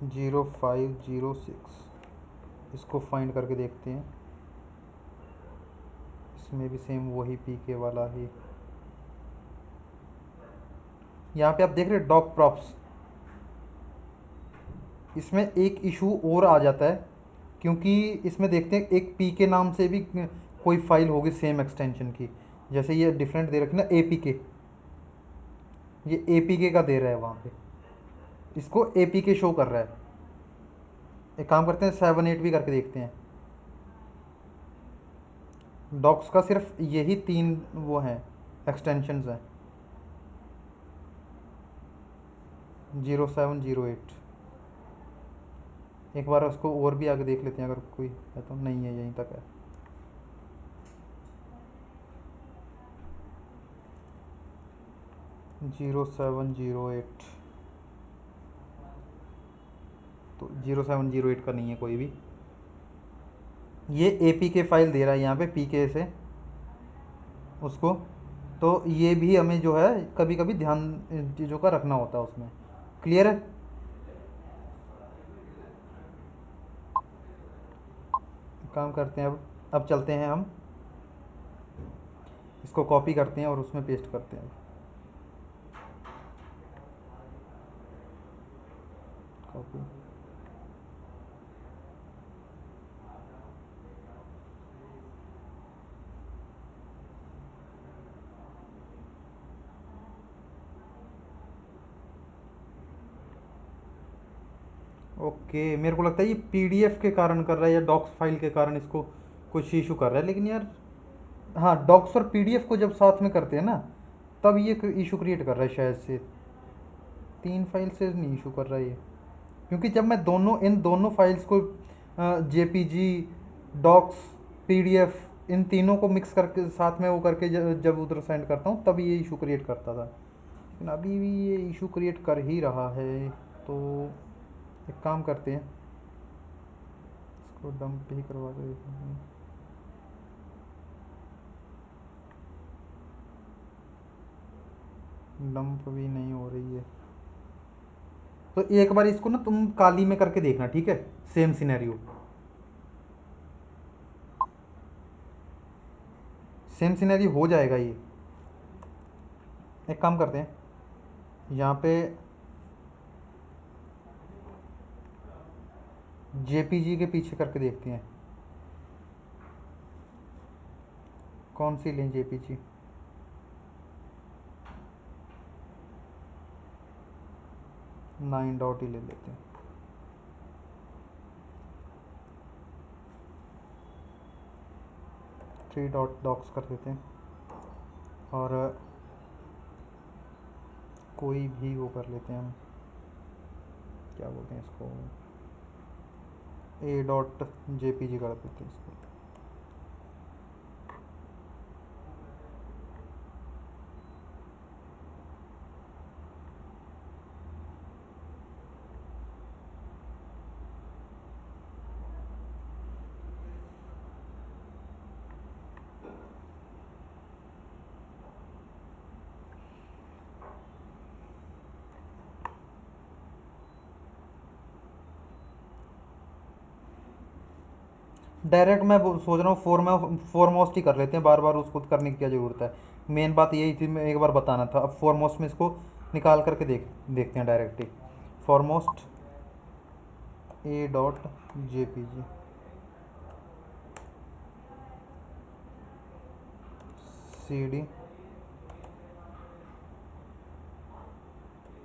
0506, इसको फाइंड करके देखते हैं। इसमें भी सेम वही पीके वाला ही। यहाँ पे आप देख रहे हैं डॉक प्रॉप्स, इसमें एक इशू और आ जाता है, क्योंकि इसमें देखते हैं एक पी के नाम से भी कोई फाइल होगी सेम एक्सटेंशन की। जैसे ये डिफरेंट दे रखे ना APK, ये APK का दे रहा है वहाँ पे, इसको APK शो कर रहा है। एक काम करते हैं 7-8 भी करके देखते हैं। डॉक्स का सिर्फ यही 3 वो हैं एक्सटेंशंस हैं। 0708। एक बार उसको और भी आगे देख लेते हैं, अगर कोई है तो। नहीं है, यहीं तक है। जीरो सेवन जीरो एट तो 0708 का नहीं है कोई भी। ये APK फाइल दे रहा है यहाँ पे PK से उसको। तो ये भी हमें जो है कभी कभी ध्यान इन चीज़ों का रखना होता है उसमें। क्लियर है? काम करते हैं अब चलते हैं हम, इसको कॉपी करते हैं और उसमें पेस्ट करते हैं। Copy, okay. मेरे को लगता है ये PDF के कारण कर रहा है या डॉक्स फाइल के कारण इसको कुछ इशू कर रहा है, लेकिन यार हाँ, डॉक्स और PDF को जब साथ में करते हैं ना, तब ये इशू क्रिएट कर रहा है शायद से। 3 फाइल से नहीं इशू कर रहा है ये, क्योंकि जब मैं इन दोनों फाइल्स को JPG, डॉक्स, PDF, इन तीनों को मिक्स करके साथ में वो करके जब उधर सेंड करता हूँ तब ये इशू क्रिएट करता था। लेकिन अभी भी ये इशू क्रिएट कर ही रहा है। तो एक काम करते हैं, इसको डंप ही करवा दो। डंप भी नहीं हो रही है, तो एक बार इसको ना तुम काली में करके देखना, ठीक है? सेम सिनेरियो, सेम सिनेरियो हो जाएगा ये। एक काम करते हैं, यहाँ पे JPG के पीछे करके देखते हैं कौन सी लें। JPG 9 डॉट ही ले लेते हैं। थ्री डॉट डॉक्स कर देते हैं और कोई भी वो कर लेते हैं हम, क्या बोलते हैं इसको, A.JPG कर देते हैं इसको। डायरेक्ट मैं सोच रहा हूँ फोरमोस्ट ही कर लेते हैं, बार बार उसको करने की क्या ज़रूरत है। मेन बात यही थी, मैं एक बार बताना था। अब फोरमोस्ट में इसको निकाल करके देखते हैं डायरेक्ट ही। Foremost A.JPG CD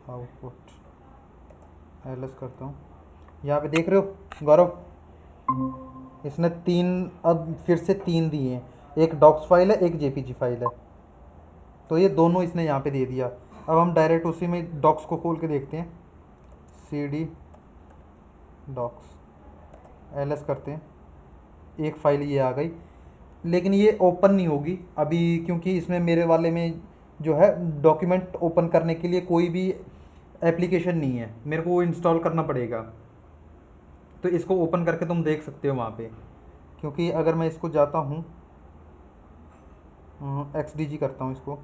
output LS करता हूँ। यहाँ पे देख रहे हो गौरव, इसने 3, अब फिर से 3 दिए हैं। एक डॉक्स फाइल है, एक JPG फाइल है, तो ये दोनों इसने यहाँ पे दे दिया। अब हम डायरेक्ट उसी में डॉक्स को खोल के देखते हैं। CD डॉक्स LS करते हैं, एक फाइल ये आ गई, लेकिन ये ओपन नहीं होगी अभी, क्योंकि इसमें मेरे वाले में जो है डॉक्यूमेंट ओपन करने के लिए कोई भी एप्लीकेशन नहीं है, मेरे को वो इंस्टॉल करना पड़ेगा। तो इसको ओपन करके तुम देख सकते हो वहाँ पे, क्योंकि अगर मैं इसको जाता हूँ XDG करता हूँ, इसको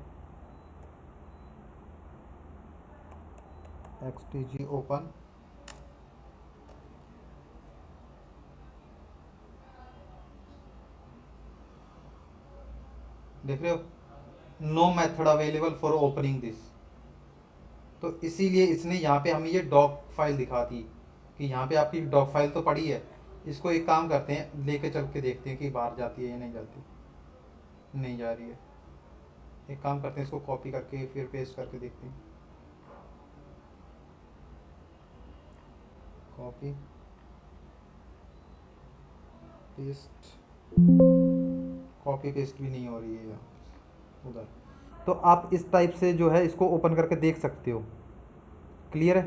XDG ओपन, देख रहे हो, no method available for opening this. तो इसीलिए इसने यहाँ पे हमें ये डॉक फाइल दिखा दी कि यहाँ पे आपकी डॉक फाइल तो पड़ी है। इसको एक काम करते हैं, लेके चल के देखते हैं कि बाहर जाती है या नहीं जाती। नहीं जा रही है। एक काम करते हैं, इसको कॉपी करके फिर पेस्ट करके देखते हैं। कॉपी पेस्ट, कॉपी पेस्ट भी नहीं हो रही है उधर। तो आप इस टाइप से जो है इसको ओपन करके देख सकते हो। क्लियर है?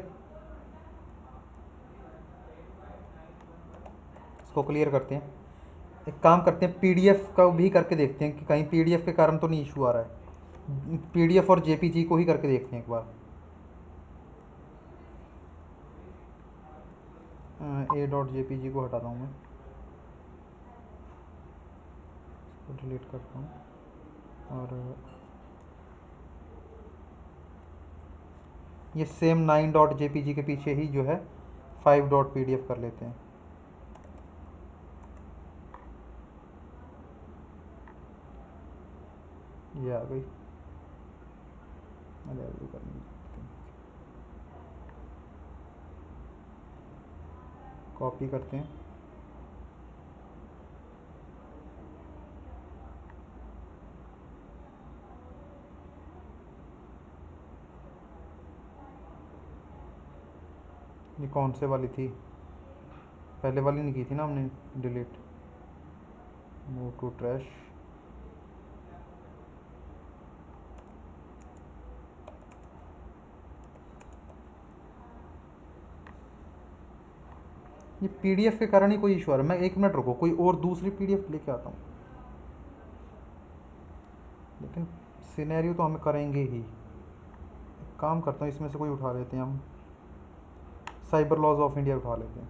इसको क्लियर करते हैं। एक काम करते हैं, पीडीएफ का भी करके देखते हैं कि कहीं पीडीएफ के कारण तो नहीं इशू आ रहा है। पीडीएफ और जेपीजी को ही करके देखते हैं एक बार। a.jpg को हटाता हूँ मैं, इसको डिलीट करता हूँ और ये सेम 9.jpg के पीछे ही जो है 5.pdf कर लेते हैं। ये आ गई, कॉपी करते हैं, ये कौन से वाली थी, पहले वाली नहीं की थी ना हमने डिलीट। मूव टू ट्रैश, ये पीडीएफ के कारण ही कोई इशू आ रहा है। मैं 1 मिनट रुको, कोई और दूसरी पीडीएफ लेके आता हूँ, लेकिन सिनेरियो तो हमें करेंगे ही। एक काम करता हूँ, इसमें से कोई उठा लेते हैं हम, साइबर लॉज ऑफ इंडिया उठा लेते हैं।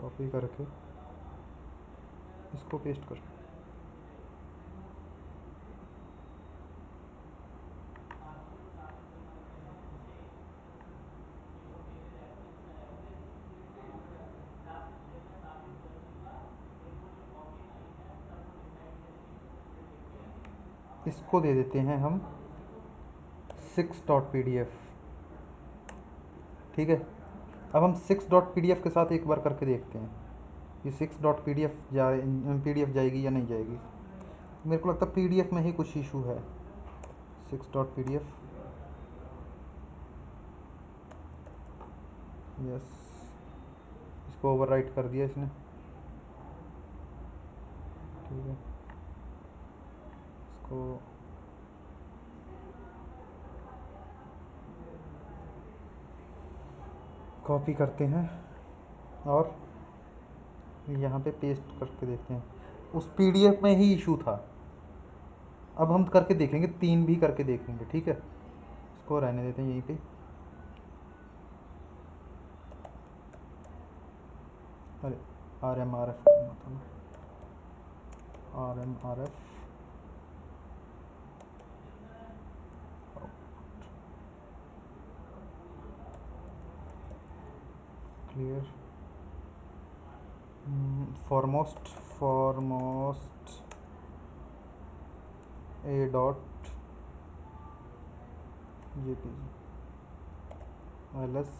कॉपी करके इसको पेस्ट कर, इसको दे देते हैं हम 6.pdf। ठीक है, अब हम 6.pdf के साथ एक बार करके देखते हैं कि 6.pdf pdf जाएगी या नहीं जाएगी। मेरे को लगता है pdf में ही कुछ इशू है। 6.pdf, यस, इसको ओवरराइट कर दिया इसने। ठीक है, इसको कॉपी करते हैं और यहाँ पे पेस्ट करके देखते हैं। उस पीडीएफ में ही इशू था। अब हम करके देखेंगे, 3 भी करके देखेंगे। ठीक है, इसको रहने देते हैं यहीं पे। अरे RMRF करना था ना, RMRF clear, foremost a.jpg ls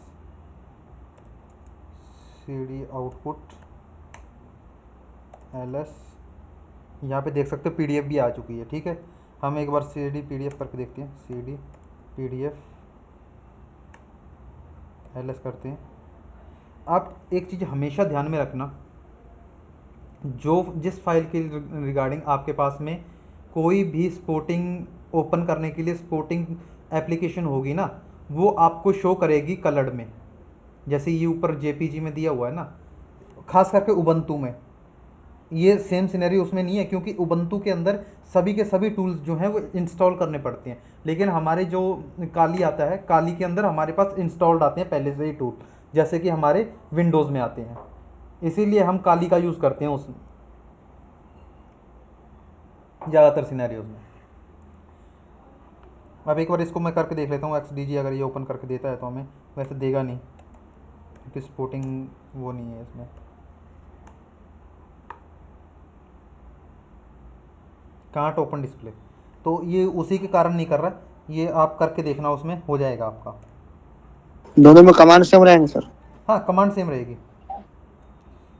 cd output ls। यहाँ पे देख सकते हो पीडीएफ भी आ चुकी है। ठीक है, हम एक बार cd pdf करके देखते हैं। cd pdf ls करते हैं। आप एक चीज़ हमेशा ध्यान में रखना, जो जिस फाइल के रिगार्डिंग आपके पास में कोई भी स्पोर्टिंग ओपन करने के लिए स्पोर्टिंग एप्लीकेशन होगी ना, वो आपको शो करेगी कलर्ड में। जैसे ये ऊपर जेपीजी में दिया हुआ है ना, खास करके उबंटू में ये सेम सिनेरियो उसमें नहीं है, क्योंकि उबंटू के अंदर सभी के सभी टूल्स जो हैं वो इंस्टॉल करने पड़ते हैं। लेकिन हमारे जो काली आता है, काली के अंदर हमारे पास इंस्टॉल्ड आते हैं पहले से ही टूल, जैसे कि हमारे विंडोज़ में आते हैं। इसीलिए हम काली का यूज़ करते हैं उस ज़्यादातर सिनेरियोज में। अब एक बार इसको मैं करके देख लेता हूँ। XDG अगर ये ओपन करके देता है तो हमें, वैसे देगा नहीं क्योंकि सपोर्टिंग वो नहीं है इसमें। कांट ओपन डिस्प्ले, तो ये उसी के कारण नहीं कर रहा। ये आप करके देखना, उसमें हो जाएगा आपका। दोनों में कमांड सेम रहेंगे सर? हाँ, कमांड सेम रहेगी,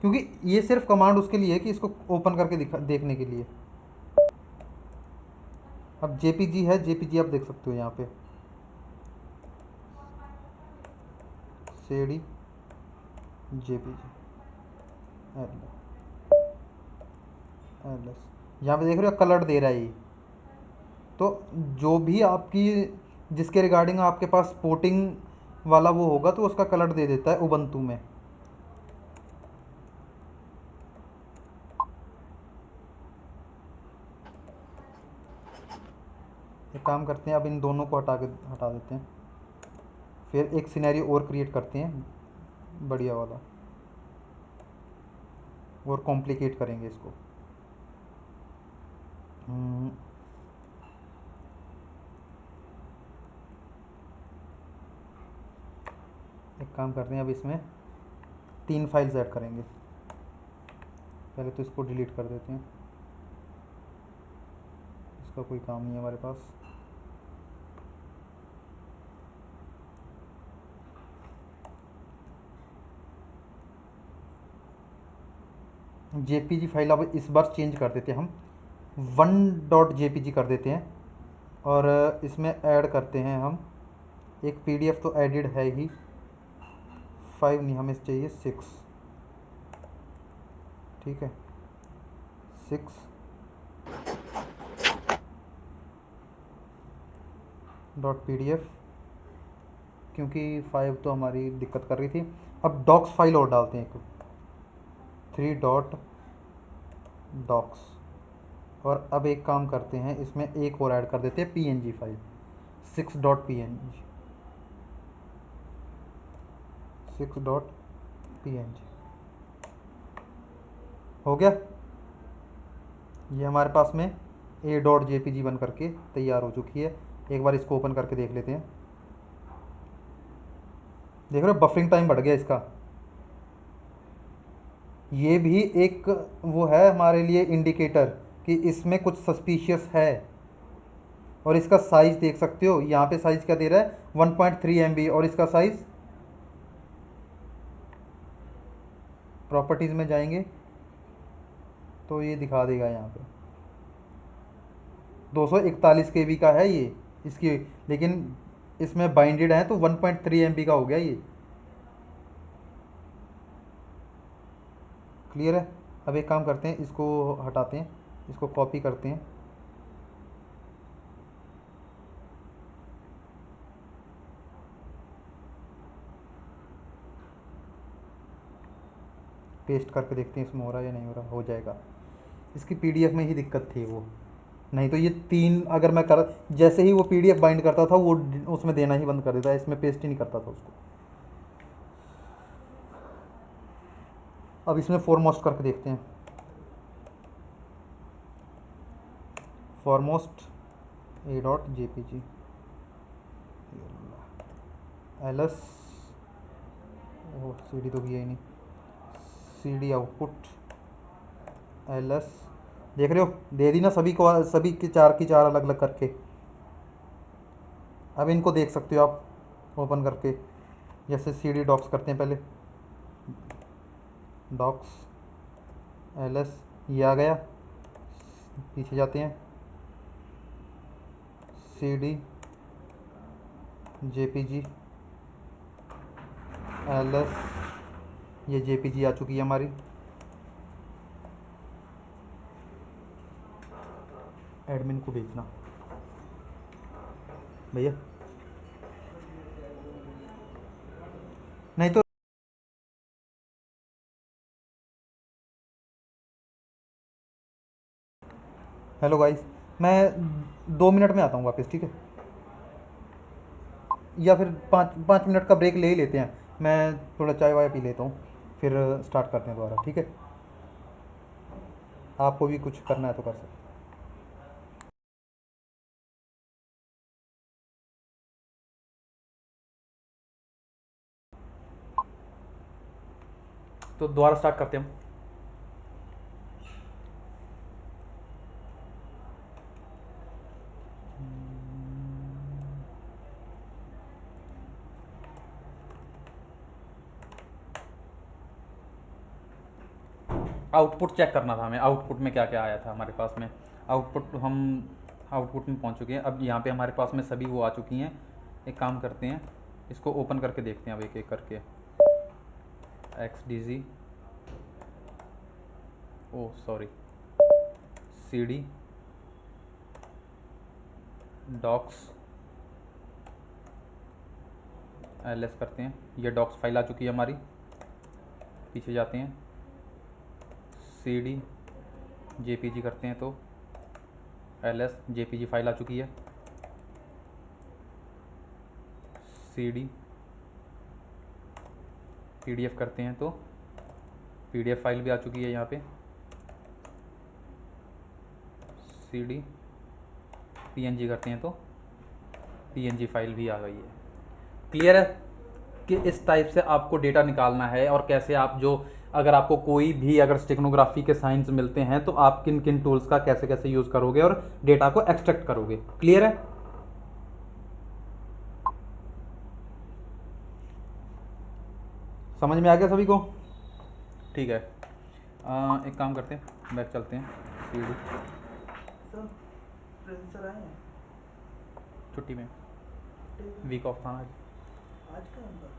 क्योंकि ये सिर्फ कमांड उसके लिए है कि इसको ओपन करके देखने के लिए। अब जेपीजी है, जेपीजी आप देख सकते हो यहाँ पे cd जेपीजी ls, यहाँ पे देख रहे हो कलर दे रहा है ये। तो जो भी आपकी जिसके रिगार्डिंग आपके पास पोर्टिंग वाला वो होगा तो उसका कलर दे देता है उबंटू में। एक काम करते हैं, अब इन दोनों को हटा देते हैं, फिर एक सिनेरियो और क्रिएट करते हैं बढ़िया वाला, और कॉम्प्लिकेट करेंगे इसको। हम्म, एक काम करते हैं, अब इसमें 3 फाइल्स ऐड करेंगे। पहले तो इसको डिलीट कर देते हैं, इसका कोई काम नहीं है हमारे पास। जेपीजी फाइल अब इस बार चेंज कर देते हैं, हम 1.jpg कर देते हैं, और इसमें ऐड करते हैं हम एक पीडीएफ, तो एडिड है ही, 5 नहीं, हमें चाहिए 6। ठीक है, 6.pdf, क्योंकि 5 तो हमारी दिक्कत कर रही थी। अब डॉक्स फाइल और डालते हैं एक, 3.docs, और अब एक काम करते हैं, इसमें एक और ऐड कर देते हैं png फाइल, 6.png, 6.png हो गया। ये हमारे पास में a.jpg बन करके तैयार हो चुकी है। एक बार इसको ओपन करके देख लेते हैं। देख रहे हो बफरिंग टाइम बढ़ गया इसका। ये भी एक वो है हमारे लिए इंडिकेटर कि इसमें कुछ सस्पिशियस है। और इसका साइज़ देख सकते हो, यहाँ पे साइज़ क्या दे रहा है, 1.3 MB, और इसका साइज़, प्रॉपर्टीज़ में जाएंगे तो ये दिखा देगा यहाँ पे 241 KB का है ये इसकी, लेकिन इसमें बाइंडेड है तो 1.3 MB का हो गया ये। क्लियर है। अब एक काम करते हैं, इसको हटाते हैं, इसको कॉपी करते हैं, पेस्ट करके देखते हैं इसमें हो रहा है या नहीं हो रहा। हो जाएगा। इसकी पीडीएफ में ही दिक्कत थी वो, नहीं तो ये 3 अगर मैं कर, जैसे ही वो पीडीएफ बाइंड करता था वो उसमें देना ही बंद कर देता है, इसमें पेस्ट ही नहीं करता था उसको। अब इसमें फॉरमोस्ट करके देखते हैं, फॉरमोस्ट a.jpg, ls, ओ cd तो किया ही नहीं, cd आउटपुट ls, देख रहे हो दे दी ना सभी को, सभी की 4 की 4 अलग अलग करके। अब इनको देख सकते हो आप ओपन करके, जैसे cd docs करते हैं पहले, docs ls, ये आ गया, पीछे जाते हैं, cd jpg ls, ये jpg आ चुकी है हमारी। एडमिन को भेजना भैया, नहीं तो हेलो गाइस, मैं 2 मिनट में आता हूँ वापस, ठीक है, या फिर 5 मिनट का ब्रेक ले ही लेते हैं, मैं थोड़ा चाय वाय पी लेता हूँ, फिर स्टार्ट करते हैं दोबारा, ठीक है। आपको भी कुछ करना है तो कर सकते हैं। तो दोबारा स्टार्ट करते हैं हम। आउटपुट चेक करना था हमें, आउटपुट में क्या क्या आया था हमारे पास में। आउटपुट में पहुंच चुके हैं। अब यहाँ पे हमारे पास में सभी वो आ चुकी हैं। एक काम करते हैं, इसको ओपन करके देखते हैं अब एक एक करके। XDG, ओ सॉरी, CD, डॉक्स ls करते हैं, ये डॉक्स फाइल आ चुकी है हमारी। पीछे जाते हैं, cd jpg करते हैं तो ls jpg फाइल आ चुकी है। cd pdf करते हैं तो pdf फाइल भी आ चुकी है यहाँ पे। cd png करते हैं तो png फाइल भी आ गई है। क्लियर है कि इस टाइप से आपको डेटा निकालना है और कैसे आप जो अगर आपको कोई भी अगर स्टेगनोग्राफी के साइंस मिलते हैं तो आप किन किन टूल्स का कैसे कैसे यूज़ करोगे और डेटा को एक्सट्रैक्ट करोगे। क्लियर है? समझ में आ गया सभी को? ठीक है, एक काम करते हैं, बैक चलते हैं। सर प्रिंस सर आए हैं छुट्टी में, वीक ऑफ था आज। आज का उनका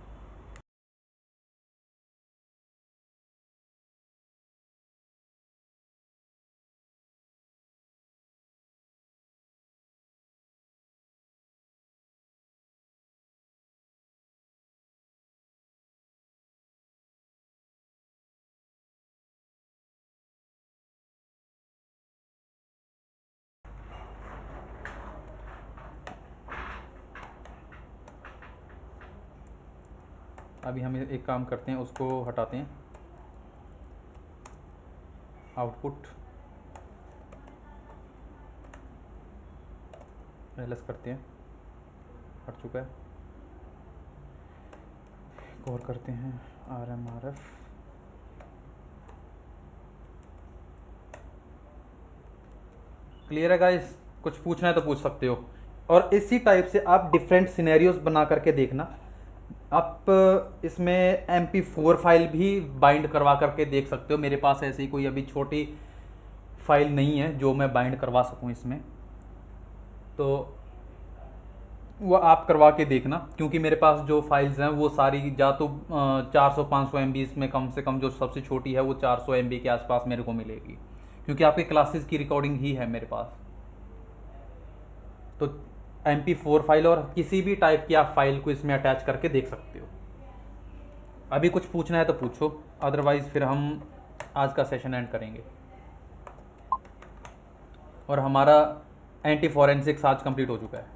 अभी हम एक काम करते हैं, उसको हटाते हैं, आउटपुट एलएस करते हैं, हट चुका है। और करते हैं RMRF, क्लियर है गाइस? कुछ पूछना है तो पूछ सकते हो। और इसी टाइप से आप डिफरेंट सिनेरियोज बना करके देखना। आप इसमें MP4 फाइल भी बाइंड करवा करके देख सकते हो। मेरे पास ऐसी कोई अभी छोटी फाइल नहीं है जो मैं बाइंड करवा सकूं इसमें, तो वो आप करवा के देखना, क्योंकि मेरे पास जो फाइल्स हैं वो सारी या तो 400-500 MB में कम से कम जो सबसे छोटी है वो 400 MB के आसपास मेरे को मिलेगी, क्योंकि आपके क्लासेस की रिकॉर्डिंग ही है मेरे पास। तो MP4 फाइल और किसी भी टाइप की आप फाइल को इसमें अटैच करके देख सकते हो। अभी कुछ पूछना है तो पूछो, अदरवाइज फिर हम आज का सेशन एंड करेंगे। और हमारा एंटी फॉरेंसिक्स आज कंप्लीट हो चुका है।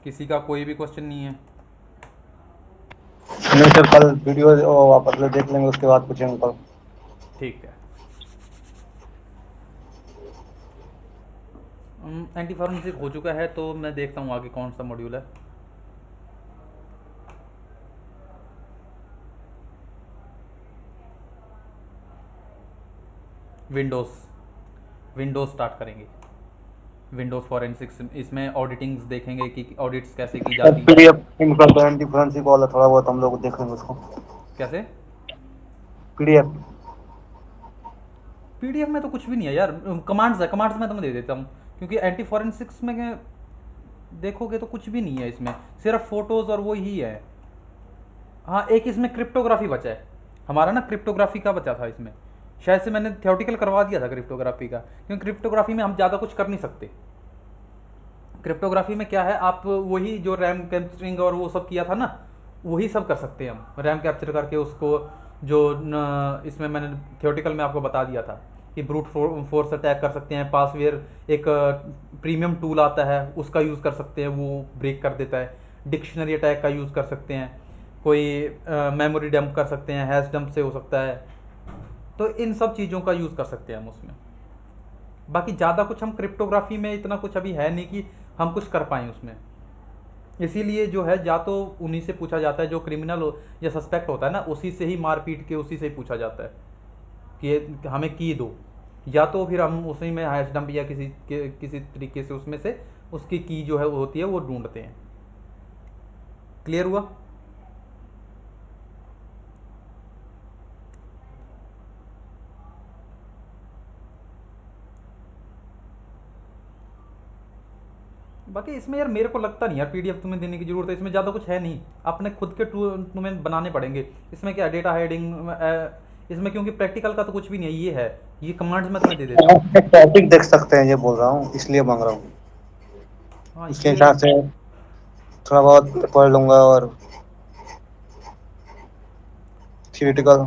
किसी का कोई भी क्वेश्चन नहीं है? नहीं सर, कल वीडियो वापस से देख लेंगे, उसके बाद पूछेंगे कल। ठीक है। एंटी फॉरेंसिक हो चुका है, तो मैं देखता हूँ आगे कौन सा मॉड्यूल है। विंडोज़ स्टार्ट करेंगे। विंडोज़ फॉरेंसिक्स, इसमें ऑडिटिंग्स देखेंगे कि ऑडिट्स कैसे की जाती है। PDF इनका एंटी फोरेंसिक वाला थोड़ा बहुत हम लोग देख लेंगे उसको। कैसे? PDF PDF में तो कुछ भी नहीं है यार, कमांड्स है, कमांड्स में तो मैं दे देता हूँ, क्योंकि एंटी फॉरेंसिक्स में देखोगे तो कुछ भी नहीं है इसमें, सिर्फ फोटोज़ और वो ही है। हाँ, एक इसमें क्रिप्टोग्राफी बचा है हमारा ना, क्रिप्टोग्राफी का बचा था इसमें, शायद से मैंने थियोटिकल करवा दिया था क्रिप्टोग्राफी का, क्योंकि क्रिप्टोग्राफी में हम ज़्यादा कुछ कर नहीं सकते। क्रिप्टोग्राफी में क्या है, आप वही जो रैम कैप्चरिंग और वो सब किया था ना, वही सब कर सकते हैं हम, रैम कैप्चर करके उसको जो इसमें मैंने थियोटिकल में आपको बता दिया था कि ब्रूट फोर्स अटैक कर सकते हैं। पासवेयर एक प्रीमियम टूल आता है, उसका यूज़ कर सकते हैं, वो ब्रेक कर देता है। डिक्शनरी अटैक का यूज़ कर सकते हैं, कोई मेमोरी डंप कर सकते हैं, हैश डंप से हो सकता है। तो इन सब चीज़ों का यूज़ कर सकते हैं हम उसमें। बाकी ज़्यादा कुछ हम क्रिप्टोग्राफी में इतना कुछ अभी है नहीं कि हम कुछ कर पाएँ उसमें। इसीलिए जो है, या तो उन्हीं से पूछा जाता है जो क्रिमिनल हो या सस्पेक्ट होता है ना, उसी से ही मार पीट के उसी से ही पूछा जाता है कि हमें की दो, या तो फिर हम उसी में हैश डंप या किसी तरीके से उसमें से उसकी की जो है वो होती है वो ढूंढते हैं। क्लियर हुआ? बाकी इसमें यार मेरे को लगता नहीं यार पीडीएफ तुम्हें देने की जरूरत है, इसमें ज़्यादा कुछ है नहीं, अपने खुद के टूल तुम्हें बनाने पड़ेंगे। इसमें क्या डेटा हाइडिंग, इसमें क्योंकि प्रैक्टिकल का तो कुछ भी नहीं है, ये कमांड्स मैं तुम्हें दे देता हूँ। टॉपिक देख सकते हैं, ये बोल रहा हूँ, इसलिए मांग रहा हूँ। हाँ उसके ये हिसाब से थोड़ा बहुत पढ़ लूंगा और थियोरेटिकल।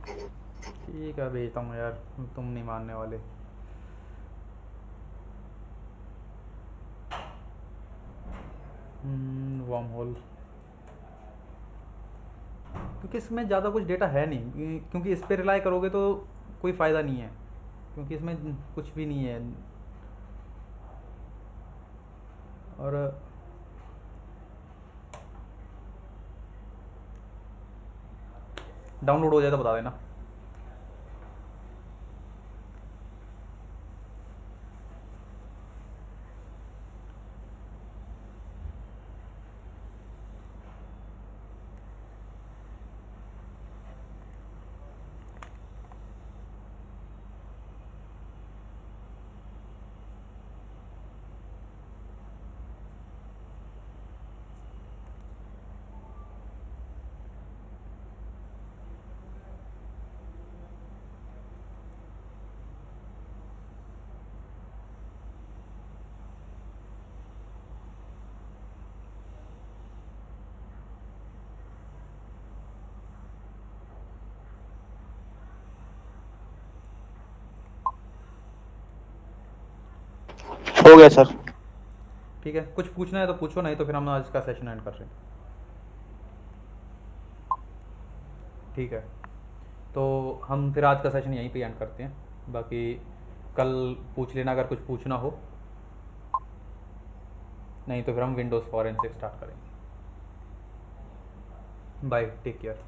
ठीक है, भेजता हूँ यार, तुम नहीं मानने वाले। वर्म होल, क्योंकि इसमें ज़्यादा कुछ डेटा है नहीं, क्योंकि इस पे रिलाई करोगे तो कोई फ़ायदा नहीं है, क्योंकि इसमें कुछ भी नहीं है। और डाउनलोड हो जाए तो बता देना। हो गया सर। ठीक है, कुछ पूछना है तो पूछो, नहीं तो फिर हम आज का सेशन एंड कर रहे हैं। ठीक है, तो हम फिर आज का सेशन यहीं पे एंड करते हैं। बाकी कल पूछ लेना अगर कुछ पूछना हो, नहीं तो फिर हम विंडोज़ फॉरेंसिक स्टार्ट करेंगे। Bye, take care.